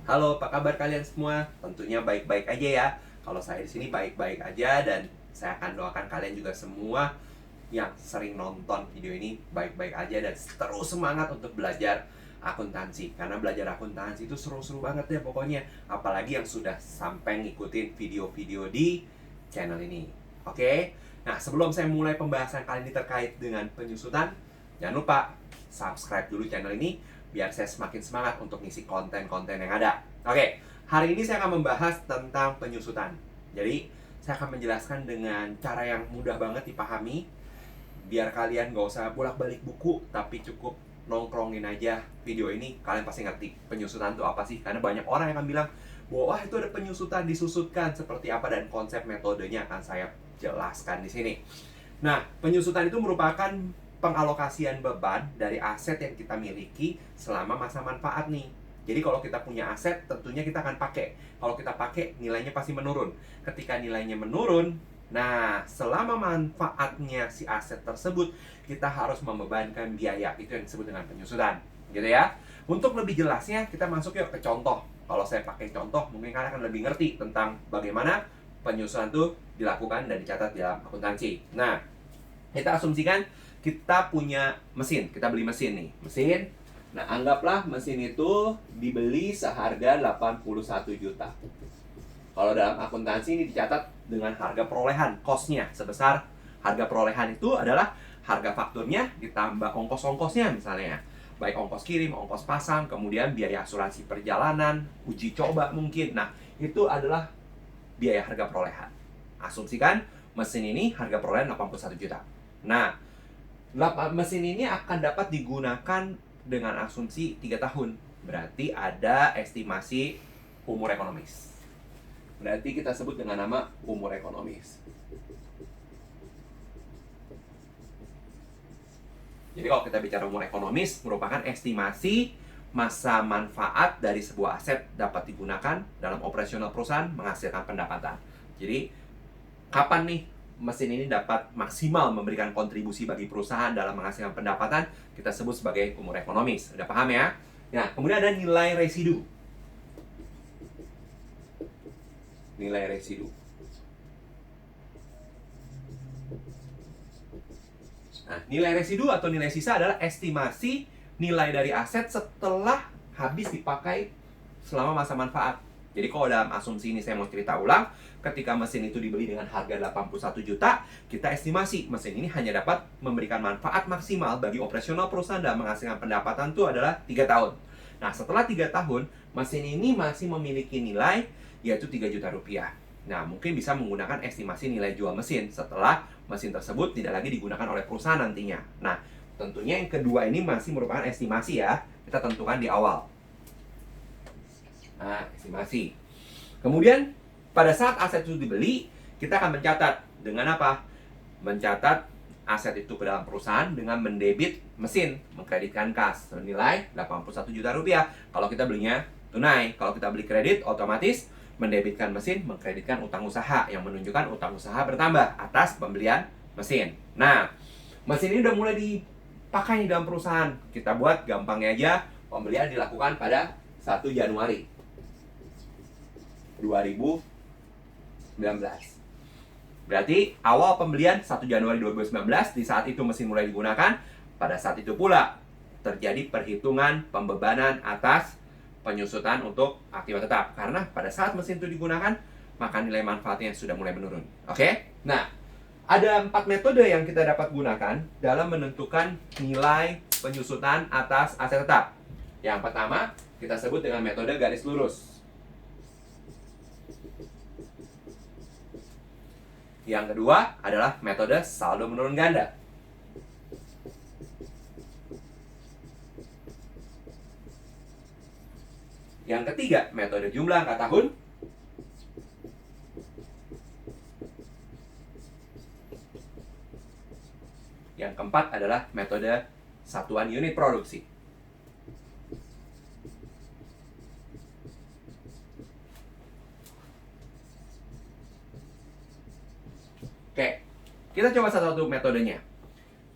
Halo, apa kabar kalian semua? Tentunya baik-baik aja ya. Kalau saya di sini baik-baik aja dan saya akan doakan kalian juga semua yang sering nonton video ini baik-baik aja dan terus semangat untuk belajar akuntansi. Karena belajar akuntansi itu seru-seru banget ya pokoknya. Apalagi yang sudah sampai ngikutin video-video di channel ini. Oke? Nah, sebelum saya mulai pembahasan kali ini terkait dengan penyusutan, jangan lupa subscribe dulu channel ini biar saya semakin semangat untuk ngisi konten-konten yang ada. Oke, hari ini saya akan membahas tentang penyusutan. Jadi, saya akan menjelaskan dengan cara yang mudah banget dipahami, biar kalian gak usah bolak-balik buku, tapi cukup nongkrongin aja video ini, kalian pasti ngerti penyusutan itu apa sih. Karena banyak orang yang akan bilang, wah itu ada penyusutan, disusutkan seperti apa, dan konsep metodenya akan saya jelaskan di sini. Nah, penyusutan itu merupakan pengalokasian beban dari aset yang kita miliki selama masa manfaat nih. Jadi kalau kita punya aset, tentunya kita akan pakai. Kalau kita pakai, nilainya pasti menurun. Ketika nilainya menurun, nah selama manfaatnya si aset tersebut, kita harus membebankan biaya. Itu yang disebut dengan penyusutan, gitu ya. Untuk lebih jelasnya, kita masuk yuk ke contoh. Kalau saya pakai contoh, mungkin kalian akan lebih ngerti tentang bagaimana penyusutan itu dilakukan dan dicatat dalam akuntansi. Nah, kita asumsikan kita punya mesin, kita beli mesin nih, mesin. Nah, anggaplah mesin itu dibeli seharga 81 juta. Kalau dalam akuntansi ini dicatat dengan harga perolehan, cost-nya sebesar harga perolehan itu adalah harga fakturnya ditambah ongkos-ongkosnya misalnya. Baik ongkos kirim, ongkos pasang, kemudian biaya asuransi perjalanan, uji coba mungkin. Nah, itu adalah biaya harga perolehan. Asumsikan mesin ini harga perolehan 81 juta. Nah, mesin ini akan dapat digunakan dengan asumsi 3 tahun. Berarti ada estimasi umur ekonomis. Berarti kita sebut dengan nama umur ekonomis. Jadi kalau kita bicara umur ekonomis, merupakan estimasi masa manfaat dari sebuah aset dapat digunakan dalam operasional perusahaan menghasilkan pendapatan. Jadi, kapan nih mesin ini dapat maksimal memberikan kontribusi bagi perusahaan dalam menghasilkan pendapatan, kita sebut sebagai umur ekonomis. Udah paham ya? Nah, kemudian ada nilai residu. Nilai residu. Nah, nilai residu atau nilai sisa adalah estimasi nilai dari aset setelah habis dipakai selama masa manfaat. Jadi kalau dalam asumsi ini saya mau cerita ulang, ketika mesin itu dibeli dengan harga 81 juta, kita estimasi mesin ini hanya dapat memberikan manfaat maksimal bagi operasional perusahaan dan menghasilkan pendapatan itu adalah 3 tahun. Nah, setelah 3 tahun, mesin ini masih memiliki nilai yaitu 3 juta rupiah. Nah, mungkin bisa menggunakan estimasi nilai jual mesin setelah mesin tersebut tidak lagi digunakan oleh perusahaan nantinya. Nah, tentunya yang kedua ini masih merupakan estimasi ya, kita tentukan di awal. Nah, estimasi. Kemudian, pada saat aset itu dibeli, kita akan mencatat dengan apa? Mencatat aset itu ke dalam perusahaan dengan mendebit mesin, mengkreditkan kas senilai 81 juta rupiah. Kalau kita belinya tunai, kalau kita beli kredit, otomatis mendebitkan mesin, mengkreditkan utang usaha yang menunjukkan utang usaha bertambah atas pembelian mesin. Nah, mesin ini udah mulai dipakai di dalam perusahaan. Kita buat gampangnya aja, pembelian dilakukan pada 1 Januari 2019. Berarti awal pembelian 1 Januari 2019, di saat itu mesin mulai digunakan, pada saat itu pula terjadi perhitungan pembebanan atas penyusutan untuk aktiva tetap. Karena pada saat mesin itu digunakan, maka nilai manfaatnya sudah mulai menurun. Oke? Nah, ada 4 metode yang kita dapat gunakan dalam menentukan nilai penyusutan atas aset tetap. Yang pertama, kita sebut dengan metode garis lurus. Yang kedua adalah metode saldo menurun ganda. Yang ketiga, metode jumlah angka tahun. Yang keempat adalah metode satuan unit produksi. Oke, kita coba satu-satu metodenya.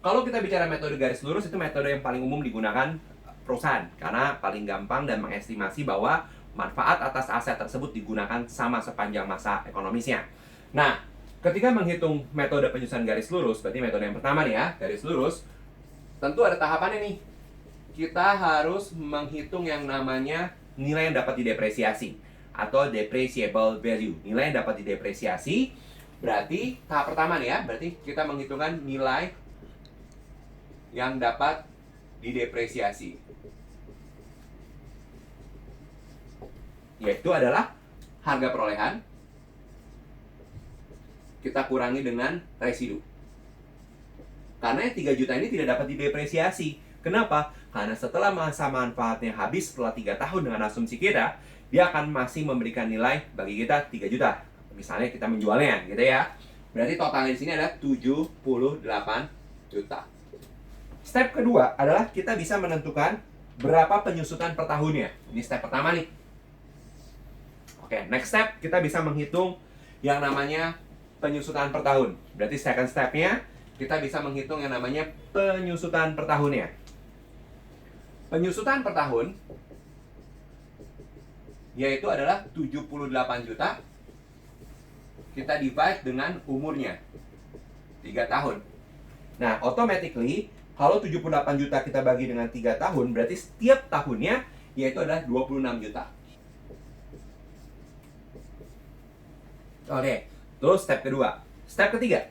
Kalau kita bicara metode garis lurus, itu metode yang paling umum digunakan perusahaan karena paling gampang dan mengestimasi bahwa manfaat atas aset tersebut digunakan sama sepanjang masa ekonomisnya. Nah, ketika menghitung metode penyusunan garis lurus, berarti metode yang pertama nih ya, garis lurus, tentu ada tahapannya nih. Kita harus menghitung yang namanya nilai yang dapat didepresiasi atau depreciable value. Nilai yang dapat didepresiasi berarti tahap pertama nih ya, berarti kita menghitungkan nilai yang dapat didepresiasi, yaitu adalah harga perolehan kita kurangi dengan residu. Karena yang 3 juta ini tidak dapat didepresiasi. Kenapa? Karena setelah masa manfaatnya habis setelah 3 tahun dengan asumsi kita, dia akan masih memberikan nilai bagi kita 3 juta. Misalnya kita menjualnya gitu ya. Berarti totalnya di sini adalah 78 juta. Step kedua adalah kita bisa menentukan berapa penyusutan per tahunnya. Ini step pertama nih. Oke, next step kita bisa menghitung yang namanya penyusutan per tahun. Berarti second stepnya kita bisa menghitung yang namanya penyusutan per tahunnya. Penyusutan per tahun yaitu adalah 78 juta kita divide dengan umurnya 3 tahun. Nah, automatically kalau 78 juta kita bagi dengan 3 tahun, berarti setiap tahunnya yaitu adalah 26 juta. Oke, terus step kedua. Step ketiga.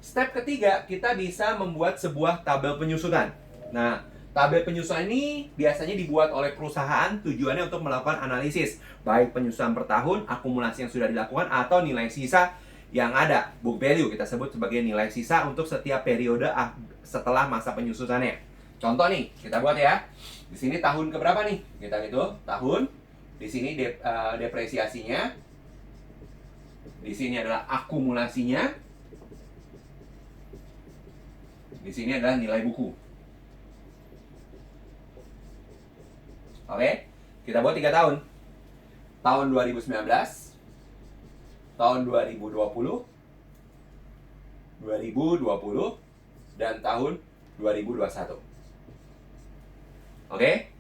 Step ketiga, kita bisa membuat sebuah tabel penyusutan. Nah, tabel penyusutan ini biasanya dibuat oleh perusahaan tujuannya untuk melakukan analisis, baik penyusutan per tahun, akumulasi yang sudah dilakukan, atau nilai sisa yang ada. Book value kita sebut sebagai nilai sisa untuk setiap periode setelah masa penyusutannya. Contoh nih, kita buat ya. Di sini tahun keberapa nih? Kita hitung tahun. Di sini depresiasinya. Di sini adalah akumulasinya. Di sini adalah nilai buku. Oke, kita buat 3 tahun. Tahun 2019, tahun 2020, 2020, dan tahun 2021. Oke,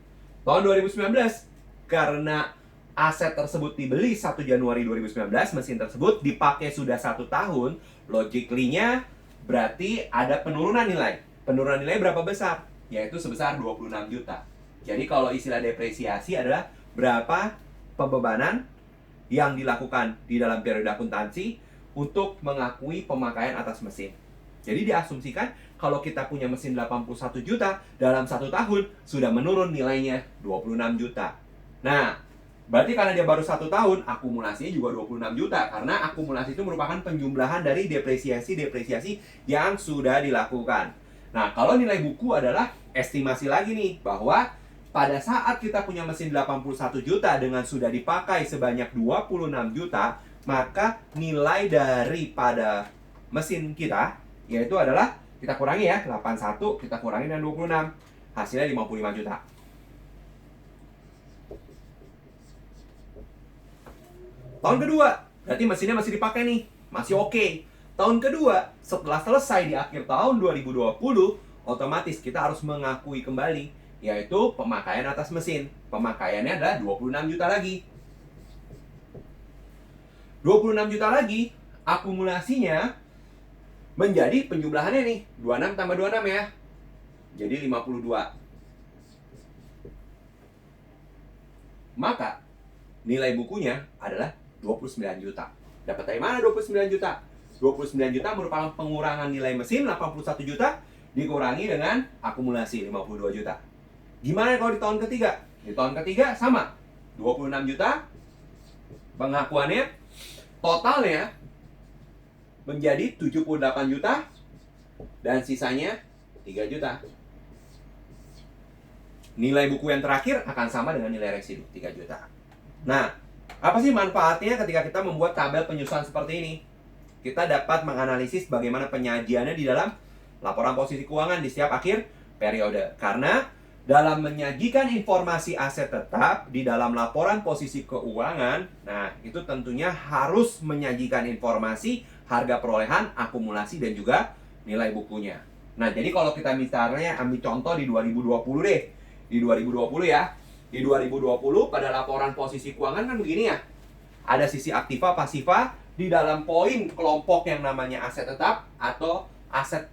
tahun 2019 karena aset tersebut dibeli 1 Januari 2019, mesin tersebut dipakai sudah 1 tahun, logically-nya berarti ada penurunan nilai. Penurunan nilai berapa besar? Yaitu sebesar 26 juta. Jadi kalau istilah depresiasi adalah berapa pembebanan yang dilakukan di dalam periode akuntansi untuk mengakui pemakaian atas mesin. Jadi diasumsikan kalau kita punya mesin 81 juta, dalam 1 tahun sudah menurun nilainya 26 juta. Nah, berarti karena dia baru 1 tahun, akumulasinya juga 26 juta. Karena akumulasi itu merupakan penjumlahan dari depresiasi-depresiasi yang sudah dilakukan. Nah, kalau nilai buku adalah estimasi lagi nih, bahwa pada saat kita punya mesin 81 juta dengan sudah dipakai sebanyak 26 juta, maka nilai daripada mesin kita yaitu adalah, kita kurangi ya, 81 kita kurangi dengan 26, hasilnya 55 juta. Tahun kedua, berarti mesinnya masih dipakai nih, masih oke. Tahun kedua, setelah selesai di akhir tahun 2020, otomatis kita harus mengakui kembali, yaitu pemakaian atas mesin. Pemakaiannya adalah 26 juta lagi. 26 juta lagi, akumulasinya menjadi penjumlahannya nih, 26 tambah 26 ya. Jadi 52. Maka nilai bukunya adalah 29 juta. Dapat dari mana 29 juta? 29 juta merupakan pengurangan nilai mesin 81 juta dikurangi dengan akumulasi 52 juta. Gimana kalau di tahun ketiga? Di tahun ketiga sama. 26 juta pengakuannya, totalnya menjadi 78 juta dan sisanya 3 juta. Nilai buku yang terakhir akan sama dengan nilai residu 3 juta. Nah, apa sih manfaatnya ketika kita membuat tabel penyusunan seperti ini? Kita dapat menganalisis bagaimana penyajiannya di dalam laporan posisi keuangan di setiap akhir periode. Karena dalam menyajikan informasi aset tetap di dalam laporan posisi keuangan, nah itu tentunya harus menyajikan informasi harga perolehan, akumulasi, dan juga nilai bukunya. Nah, jadi kalau kita misalnya ambil contoh di 2020 deh. Di 2020 ya, Di 2020 pada laporan posisi keuangan kan begini ya. Ada sisi aktiva, pasiva di dalam poin kelompok yang namanya aset tetap atau aset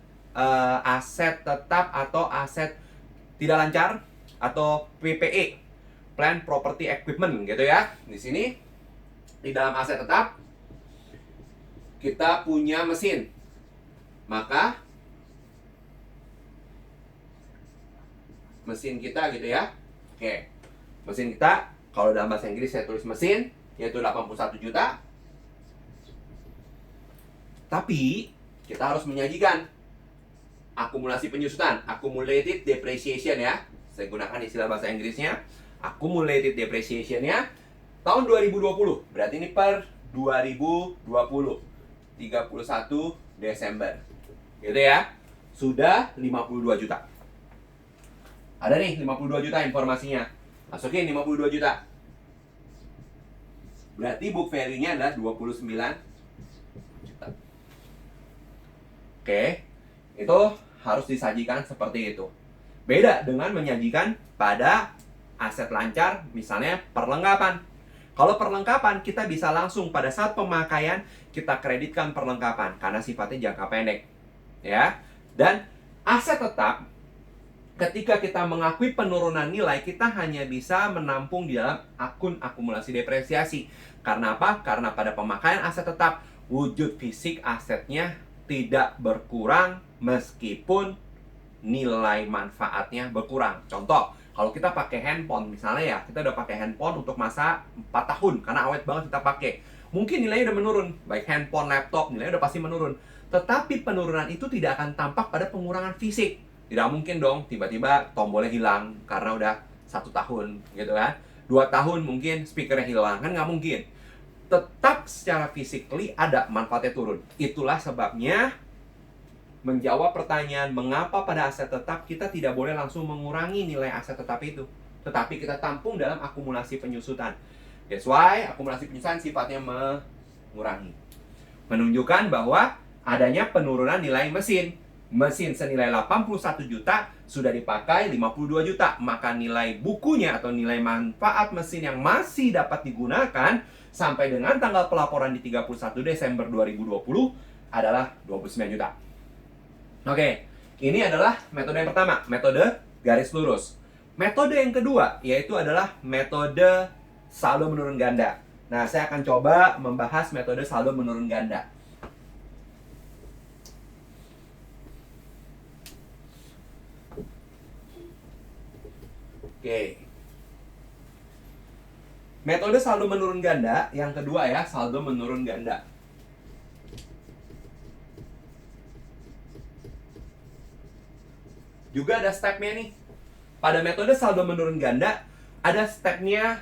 tetap atau aset tidak lancar atau PPE, Plant Property Equipment gitu ya. Di sini di dalam aset tetap kita punya mesin. Maka mesin kita gitu ya. Oke. Mesin kita kalau dalam bahasa Inggris saya tulis mesin yaitu 81 juta. Tapi kita harus menyajikan akumulasi penyusutan, accumulated depreciation ya. Saya gunakan istilah bahasa Inggrisnya, accumulated depreciation ya. Tahun 2020, berarti ini per 2020, 31 Desember. Gitu ya. Sudah 52 juta. Ada nih 52 juta informasinya. Masukin 52 juta. Berarti book value-nya adalah 29 juta. Oke. Itu harus disajikan seperti itu. Beda dengan menyajikan pada aset lancar, misalnya perlengkapan. Kalau perlengkapan, kita bisa langsung pada saat pemakaian, kita kreditkan perlengkapan, karena sifatnya jangka pendek. Ya. Dan aset tetap, ketika kita mengakui penurunan nilai, kita hanya bisa menampung di dalam akun akumulasi depresiasi. Karena apa? Karena pada pemakaian aset tetap, wujud fisik asetnya tidak berkurang meskipun nilai manfaatnya berkurang. Contoh, kalau kita pakai handphone, misalnya ya, kita udah pakai handphone untuk masa 4 tahun, karena awet banget kita pakai. Mungkin nilainya udah menurun, baik handphone, laptop, nilainya udah pasti menurun. Tetapi penurunan itu tidak akan tampak pada pengurangan fisik. Tidak mungkin dong tiba-tiba tombolnya hilang karena udah 1 tahun gitu kan. 2 tahun mungkin speakernya hilang, kan nggak mungkin. Tetap secara physically ada manfaatnya turun. Itulah sebabnya menjawab pertanyaan mengapa pada aset tetap kita tidak boleh langsung mengurangi nilai aset tetap itu, tetapi kita tampung dalam akumulasi penyusutan. That's why akumulasi penyusutan sifatnya mengurangi, menunjukkan bahwa adanya penurunan nilai mesin. Mesin senilai 81 juta sudah dipakai 52 juta. Maka nilai bukunya atau nilai manfaat mesin yang masih dapat digunakan sampai dengan tanggal pelaporan di 31 Desember 2020 adalah 29 juta. Oke, ini adalah metode yang pertama, metode garis lurus. Metode yang kedua yaitu adalah metode saldo menurun ganda. Nah, saya akan coba membahas metode saldo menurun ganda. Oke. Metode saldo menurun ganda yang kedua ya, saldo menurun ganda. Juga ada stepnya nih. Pada metode saldo menurun ganda ada stepnya.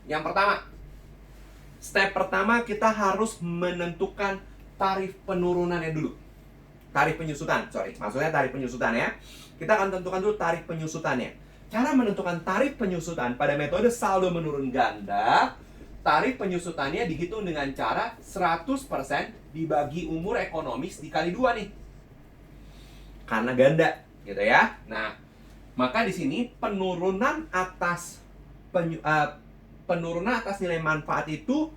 Yang pertama, step pertama kita harus menentukan tarif penurunannya dulu. Tarif penyusutan, maksudnya tarif penyusutan ya. Kita akan tentukan dulu tarif penyusutannya. Cara menentukan tarif penyusutan pada metode saldo menurun ganda, tarif penyusutannya dihitung dengan cara 100% dibagi umur ekonomis dikali 2 nih. Karena ganda, gitu ya. Nah, maka di sini penurunan atas nilai manfaat itu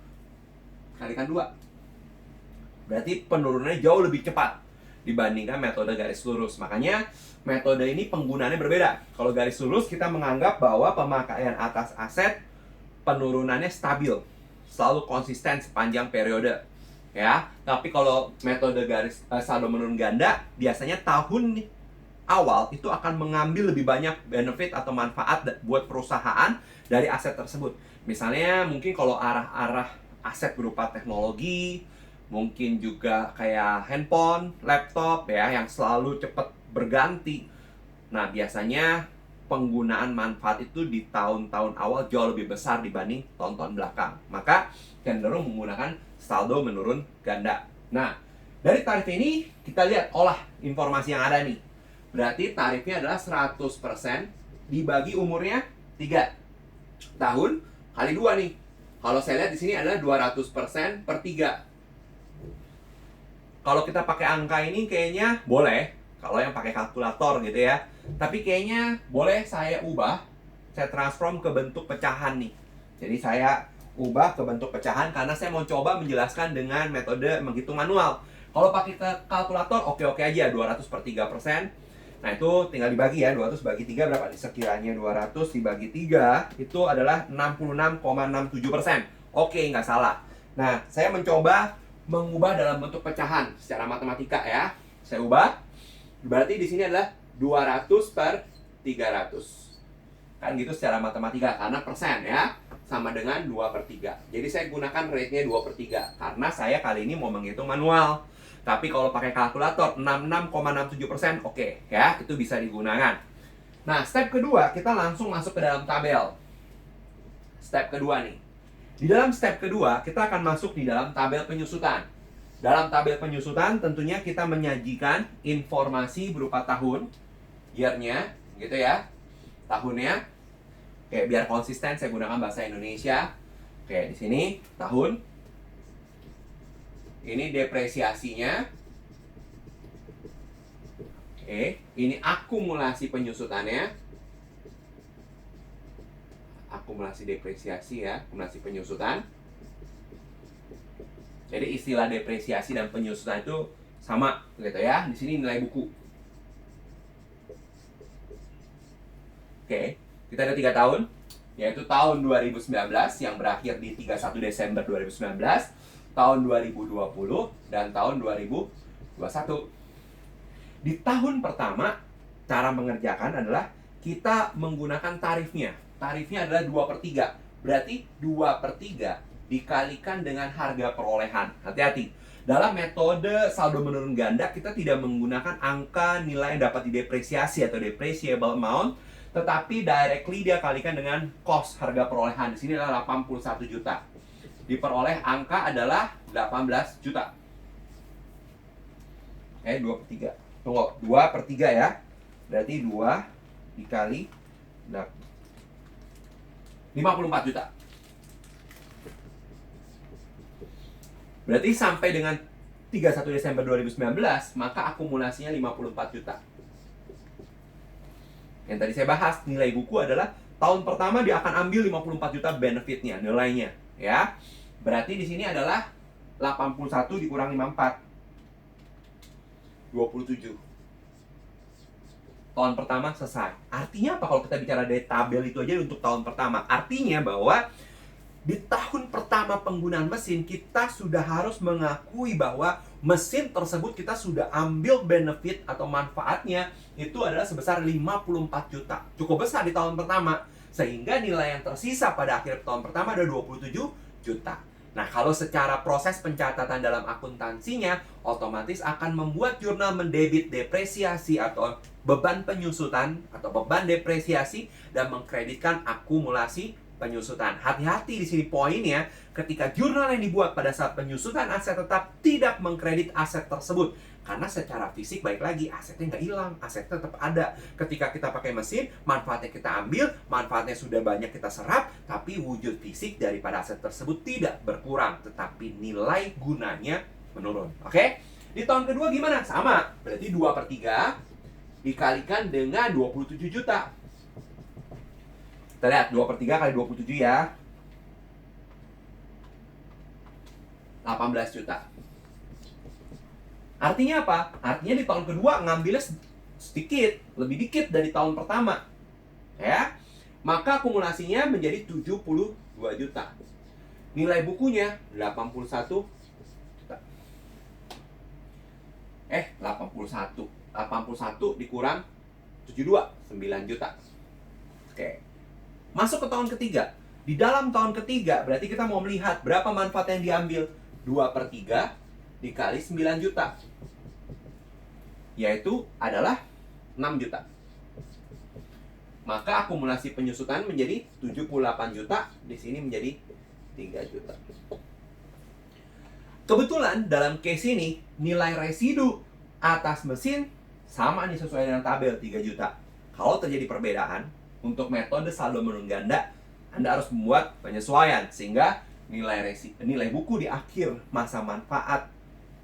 kalikan 2. Berarti penurunannya jauh lebih cepat dibandingkan metode garis lurus. Makanya metode ini penggunaannya berbeda. Kalau garis lurus kita menganggap bahwa pemakaian atas aset penurunannya stabil, selalu konsisten sepanjang periode, ya. Tapi kalau metode garis saldo menurun ganda biasanya tahun awal itu akan mengambil lebih banyak benefit atau manfaat buat perusahaan dari aset tersebut. Misalnya mungkin kalau arah-arah aset berupa teknologi, mungkin juga kayak handphone, laptop ya yang selalu cepat berganti. Nah, biasanya penggunaan manfaat itu di tahun-tahun awal jauh lebih besar dibanding tahun-tahun belakang. Maka cenderung menggunakan saldo menurun ganda. Nah, dari tarif ini kita lihat olah informasi yang ada nih. Berarti tarifnya adalah 100% dibagi umurnya 3 tahun kali 2 nih. Kalau saya lihat di sini adalah 200% per 3. Kalau kita pakai angka ini kayaknya boleh, kalau yang pakai kalkulator gitu ya. Tapi kayaknya boleh saya ubah saya transform ke bentuk pecahan nih. Jadi saya ubah ke bentuk pecahan karena saya mau coba menjelaskan dengan metode menghitung manual. Kalau pakai kalkulator oke-oke aja, 200 per 3%. Nah itu tinggal dibagi ya, 200 bagi 3 berapa nih? Sekiranya 200 dibagi 3 itu adalah 66,67%. Oke, nggak salah. Nah, saya mencoba mengubah dalam bentuk pecahan secara matematika ya. Saya ubah, berarti di sini adalah 200 per 300. Kan gitu secara matematika, karena persen ya. Sama dengan 2 per 3. Jadi saya gunakan rate-nya 2 per 3. Karena saya kali ini mau menghitung manual. Tapi kalau pakai kalkulator 66,67%, oke ya, itu bisa digunakan. Nah, step kedua kita langsung masuk ke dalam tabel. Step kedua nih. Di dalam step kedua kita akan masuk di dalam tabel penyusutan. Dalam tabel penyusutan tentunya kita menyajikan informasi berupa tahun, year-nya, gitu ya. Tahunnya. Oke, biar konsisten saya gunakan bahasa Indonesia. Oke, di sini tahun. Ini depresiasinya. Oke, ini akumulasi penyusutannya. Akumulasi depresiasi ya, akumulasi penyusutan. Jadi istilah depresiasi dan penyusutan itu sama gitu ya. Di sini nilai buku. Oke, kita ada 3 tahun, yaitu tahun 2019 yang berakhir di 31 Desember 2019, tahun 2020, dan tahun 2021. Di tahun pertama, cara mengerjakan adalah kita menggunakan tarifnya. Tarifnya adalah 2 per 3. Berarti 2 per 3 dikalikan dengan harga perolehan. Hati-hati. Dalam metode saldo menurun ganda, kita tidak menggunakan angka nilai yang dapat didepresiasi atau depreciable amount, tetapi directly dia kalikan dengan cost harga perolehan. Di sini adalah 81 juta. Diperoleh angka adalah 18 juta. 2 per 3. Tunggu, 2 per 3 ya. Berarti 2 dikali 54 juta. Berarti sampai dengan 31 Desember 2019, maka akumulasinya 54 juta. Yang tadi saya bahas, nilai buku adalah tahun pertama dia akan ambil 54 juta benefitnya, nilainya, ya. Berarti di sini adalah 81 dikurang 54. 27. Tahun pertama selesai. Artinya apa kalau kita bicara dari tabel itu aja untuk tahun pertama? Artinya bahwa di tahun pertama penggunaan mesin, kita sudah harus mengakui bahwa mesin tersebut kita sudah ambil benefit atau manfaatnya itu adalah sebesar 54 juta. Cukup besar di tahun pertama. Sehingga nilai yang tersisa pada akhir tahun pertama ada 27 juta. Nah, kalau secara proses pencatatan dalam akuntansinya, otomatis akan membuat jurnal mendebit depresiasi atau beban penyusutan atau beban depresiasi dan mengkreditkan akumulasi penyusutan. Hati-hati di sini poinnya, ketika jurnal yang dibuat pada saat penyusutan aset tetap tidak mengkredit aset tersebut. Karena secara fisik, baik lagi, asetnya nggak hilang, asetnya tetap ada. Ketika kita pakai mesin, manfaatnya kita ambil, manfaatnya sudah banyak kita serap, tapi wujud fisik daripada aset tersebut tidak berkurang, tetapi nilai gunanya menurun. Oke? Di tahun kedua gimana? Sama, berarti 2 per 3 dikalikan dengan 27 juta. Kita lihat 2 per 3 kali 27 ya, 18 juta. Artinya apa? Artinya di tahun kedua ngambilnya sedikit, lebih dikit dari tahun pertama. Ya. Maka akumulasinya menjadi 72 juta. Nilai bukunya 81 juta. 81. 81 dikurang 72, 9 juta. Oke. Masuk ke tahun ketiga. Di dalam tahun ketiga, berarti kita mau melihat berapa manfaat yang diambil. 2 per 3 dikali 9 juta. Yaitu adalah 6 juta. Maka akumulasi penyusutan menjadi 78 juta. Di sini menjadi 3 juta. Kebetulan dalam case ini, nilai residu atas mesin sama nih sesuai dengan tabel 3 juta. Kalau terjadi perbedaan, untuk metode saldo menurun ganda, Anda harus membuat penyesuaian sehingga nilai buku di akhir masa manfaat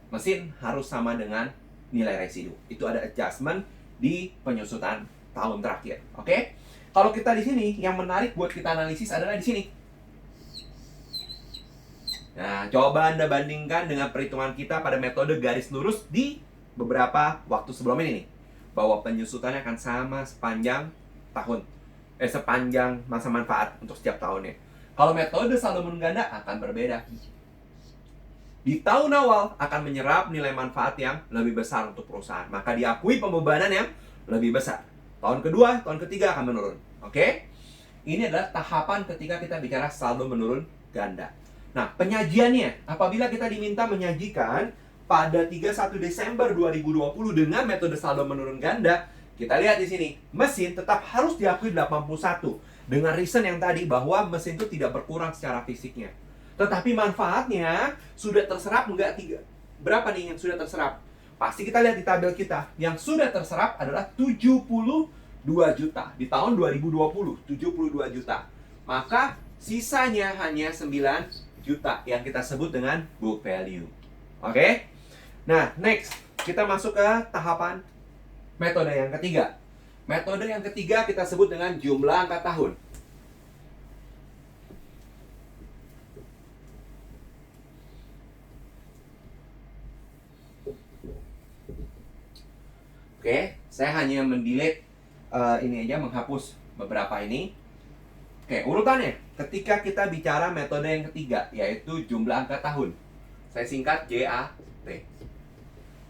mesin harus sama dengan nilai residu. Itu ada adjustment di penyusutan tahun terakhir. Oke? Kalau kita di sini, yang menarik buat kita analisis adalah di sini. Nah, coba Anda bandingkan dengan perhitungan kita pada metode garis lurus di beberapa waktu sebelum ini nih. Bahwa penyusutannya akan sama sepanjang tahun. Sepanjang masa manfaat untuk setiap tahunnya. Kalau metode saldo menurun ganda akan berbeda. Di tahun awal akan menyerap nilai manfaat yang lebih besar untuk perusahaan. Maka diakui pembebanan yang lebih besar. Tahun kedua, tahun ketiga akan menurun. Oke? Ini adalah tahapan ketika kita bicara saldo menurun ganda. Nah, penyajiannya, apabila kita diminta menyajikan pada 31 Desember 2020 dengan metode saldo menurun ganda, kita lihat di sini, mesin tetap harus diakui 81. Dengan reason yang tadi bahwa mesin itu tidak berkurang secara fisiknya. Tetapi manfaatnya sudah terserap enggak tiga? Berapa nih yang sudah terserap? Pasti kita lihat di tabel kita. Yang sudah terserap adalah 72 juta. Di tahun 2020, 72 juta. Maka sisanya hanya 9 juta yang kita sebut dengan book value. Oke? Nah, next. Kita masuk ke tahapan metode yang ketiga. Metode yang ketiga kita sebut dengan jumlah angka tahun. Oke, saya hanya mendelete ini aja, menghapus beberapa ini. Oke, urutannya. Ketika kita bicara metode yang ketiga, yaitu jumlah angka tahun. Saya singkat JAT.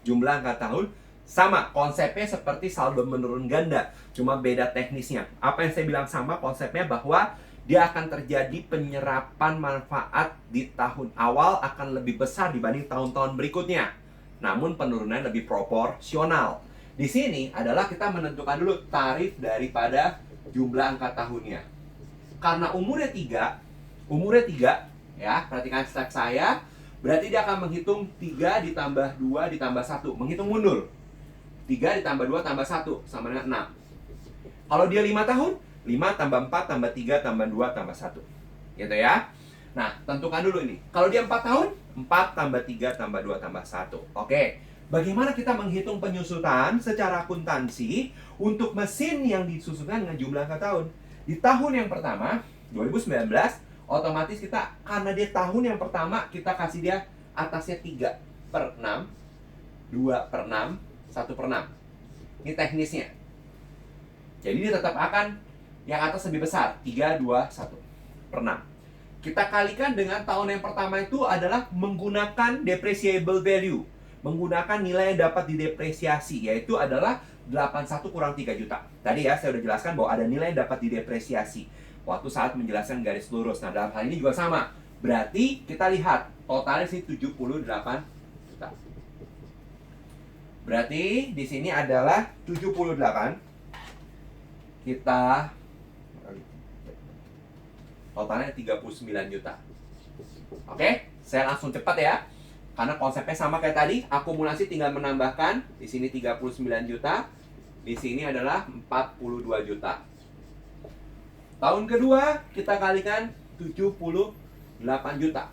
Jumlah angka tahun sama, konsepnya seperti saldo menurun ganda. Cuma beda teknisnya. Apa yang saya bilang sama, konsepnya bahwa dia akan terjadi penyerapan manfaat di tahun awal akan lebih besar dibanding tahun-tahun berikutnya. Namun penurunannya lebih proporsional. Di sini adalah kita menentukan dulu tarif daripada jumlah angka tahunnya. Karena umurnya 3, ya, perhatikan step saya, berarti dia akan menghitung 3 ditambah 2 ditambah 1, menghitung mundur. 3 ditambah 2 tambah 1 sama dengan 6. Kalau dia 5 tahun, 5 tambah 4 tambah 3 tambah 2 tambah 1. Gitu ya. Nah, tentukan dulu ini. Kalau dia 4 tahun, 4 tambah 3 tambah 2 tambah 1. Oke. Bagaimana kita menghitung penyusutan secara akuntansi untuk mesin yang disusunkan dengan jumlah angka tahun? Di tahun yang pertama, 2019, otomatis kita, karena dia tahun yang pertama, kita kasih dia atasnya 3/6, 2/6, 1/6. Ini teknisnya. Jadi dia tetap akan yang atas lebih besar, 3, 2, 1/6. Kita kalikan dengan tahun yang pertama itu adalah menggunakan depreciable value. Menggunakan nilai yang dapat didepresiasi, yaitu adalah 81 kurang 3 juta. Tadi ya, saya udah jelaskan bahwa ada nilai yang dapat didepresiasi waktu saat menjelaskan garis lurus. Nah, dalam hal ini juga sama. Berarti kita lihat totalnya sih 78 juta. Berarti di sini adalah 78. Kita totalnya 39 juta. Oke, saya langsung cepat ya. Karena konsepnya sama kayak tadi, akumulasi tinggal menambahkan. Di sini 39 juta, di sini adalah 42 juta. Tahun kedua kita kalikan 78 juta.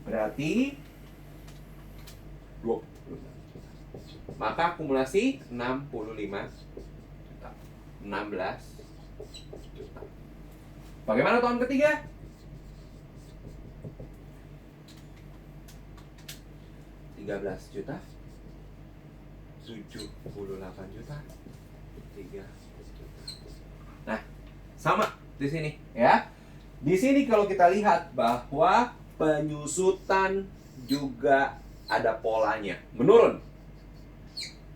Berarti 20. Maka akumulasi 65 juta. 16 juta. Bagaimana tahun ketiga? 13 juta, 78 juta, 3 juta. Nah, sama di sini ya. Di sini kalau kita lihat bahwa penyusutan juga ada polanya, menurun.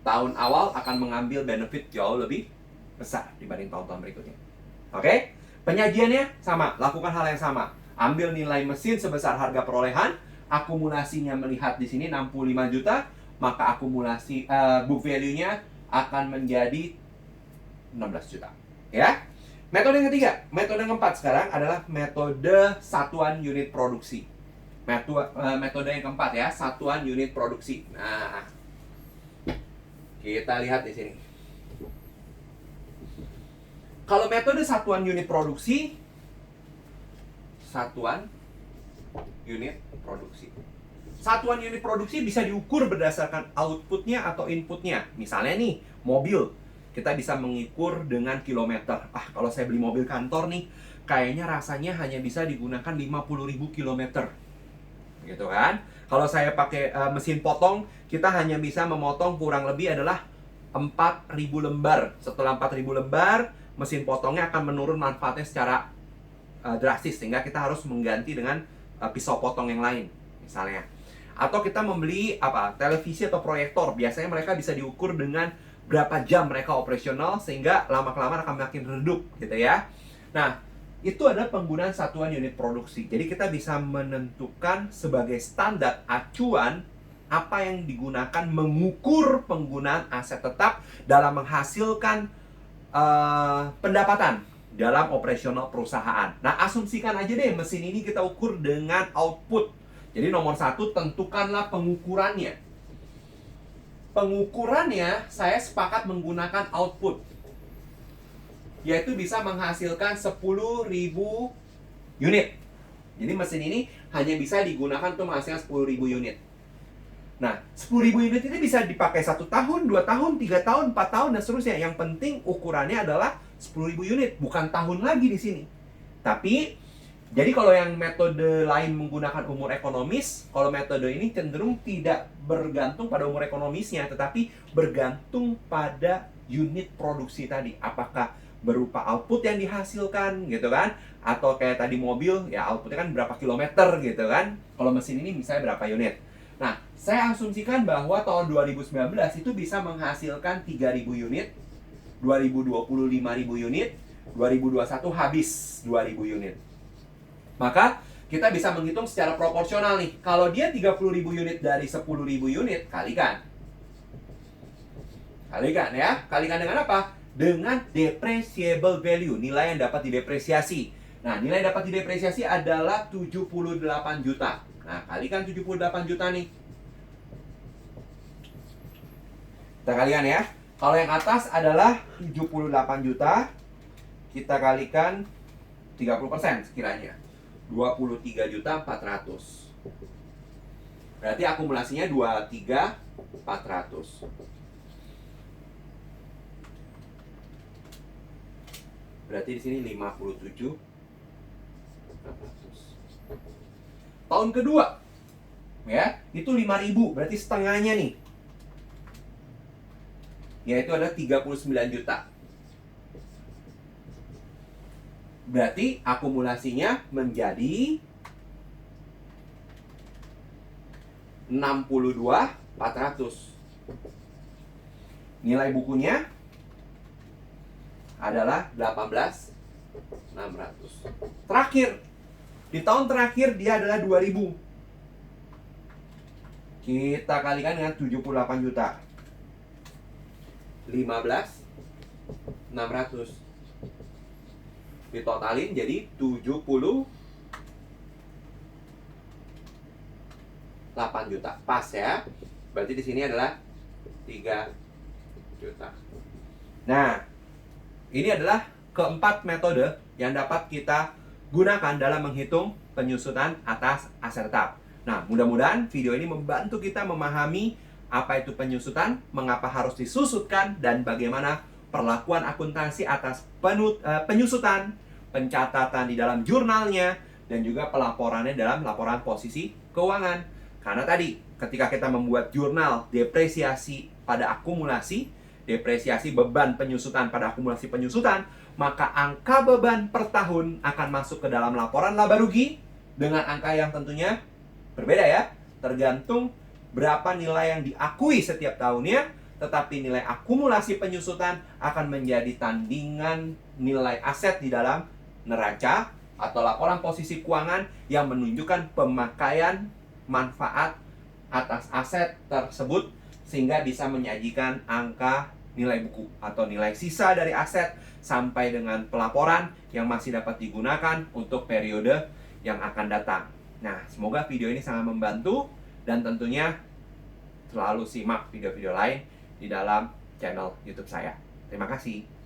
Tahun awal akan mengambil benefit jauh lebih besar dibanding tahun-tahun berikutnya. Oke? Penyajiannya sama, lakukan hal yang sama. Ambil nilai mesin sebesar harga perolehan, akumulasinya melihat di sini 65 juta, maka akumulasi book value-nya akan menjadi 16 juta. Ya. Metode yang ketiga, metode yang keempat sekarang adalah metode satuan unit produksi. Metode yang keempat ya, satuan unit produksi. Nah, kita lihat di sini. Kalau metode satuan unit produksi, satuan unit produksi. Satuan unit produksi bisa diukur berdasarkan outputnya atau inputnya. Misalnya nih, mobil. kita bisa mengukur dengan kilometer. Kalau saya beli mobil kantor nih, kayaknya rasanya hanya bisa digunakan 50.000 kilometer. Gitu kan? Kalau saya pakai mesin potong, kita hanya bisa memotong kurang lebih adalah 4.000 lembar. Setelah 4.000 lembar, mesin potongnya akan menurun manfaatnya secara drastis, sehingga kita harus mengganti dengan pisau potong yang lain misalnya. Atau kita membeli televisi atau proyektor, biasanya mereka bisa diukur dengan berapa jam mereka operasional, sehingga lama-kelamaan akan makin redup gitu ya. Nah, itu adalah penggunaan satuan unit produksi. Jadi kita bisa menentukan sebagai standar acuan apa yang digunakan mengukur penggunaan aset tetap dalam menghasilkan pendapatan dalam operasional perusahaan. Nah, asumsikan aja deh mesin ini kita ukur dengan output. Jadi nomor 1, tentukanlah pengukurannya. Pengukurannya saya sepakat menggunakan output, yaitu bisa menghasilkan 10.000 unit. Jadi mesin ini hanya bisa digunakan untuk menghasilkan 10.000 unit. Nah, 10.000 unit ini bisa dipakai 1 tahun, 2 tahun, 3 tahun, 4 tahun, dan seterusnya. Yang penting ukurannya adalah 10.000 unit, bukan tahun lagi di sini. Tapi jadi kalau yang metode lain menggunakan umur ekonomis, kalau metode ini cenderung tidak bergantung pada umur ekonomisnya, tetapi bergantung pada unit produksi tadi. Apakah berupa output yang dihasilkan gitu kan, atau kayak tadi mobil, ya outputnya kan berapa kilometer gitu kan. Kalau mesin ini misalnya berapa unit. Nah, saya asumsikan bahwa tahun 2019 itu bisa menghasilkan 3.000 unit, 2020 5.000 unit, 2021 habis 2.000 unit. Maka kita bisa menghitung secara proporsional nih. Kalau dia 30.000 unit dari 10.000 unit, kalikan. Kalikan ya. Kalikan dengan apa? Dengan depreciable value, nilai yang dapat didepresiasi. Nah, nilai yang dapat didepresiasi adalah 78 juta. Nah, kalikan 78 juta nih. Kita kalikan ya. Kalau yang atas adalah 78 juta, kita kalikan 30% sekiranya. 23.400.000. Berarti akumulasinya 23.400. Berarti di sini 57.400. Tahun kedua, ya, itu 5.000, berarti setengahnya nih. Yaitu adalah 39 juta. Berarti akumulasinya menjadi 62.400. Nilai bukunya adalah 18.600. Terakhir, di tahun terakhir dia adalah 2.000. Kita kalikan dengan 78 juta. 15.600. Ditotalin jadi 78 juta. Pas ya. Berarti di sini adalah 3 juta. Nah, ini adalah keempat metode yang dapat kita gunakan dalam menghitung penyusutan atas aset tetap. Nah, mudah-mudahan video ini membantu kita memahami apa itu penyusutan, mengapa harus disusutkan, dan bagaimana perlakuan akuntansi atas penyusutan, pencatatan di dalam jurnalnya, dan juga pelaporannya dalam laporan posisi keuangan. Karena tadi, ketika kita membuat jurnal depresiasi pada akumulasi, depresiasi beban penyusutan pada akumulasi penyusutan, maka angka beban per tahun akan masuk ke dalam laporan laba rugi dengan angka yang tentunya berbeda ya, tergantung berapa nilai yang diakui setiap tahunnya. Tetapi nilai akumulasi penyusutan akan menjadi tandingan nilai aset di dalam neraca atau laporan posisi keuangan yang menunjukkan pemakaian manfaat atas aset tersebut, sehingga bisa menyajikan angka nilai buku atau nilai sisa dari aset sampai dengan pelaporan yang masih dapat digunakan untuk periode yang akan datang. Nah, semoga video ini sangat membantu, dan tentunya selalu simak video-video lain di dalam channel YouTube saya. Terima kasih.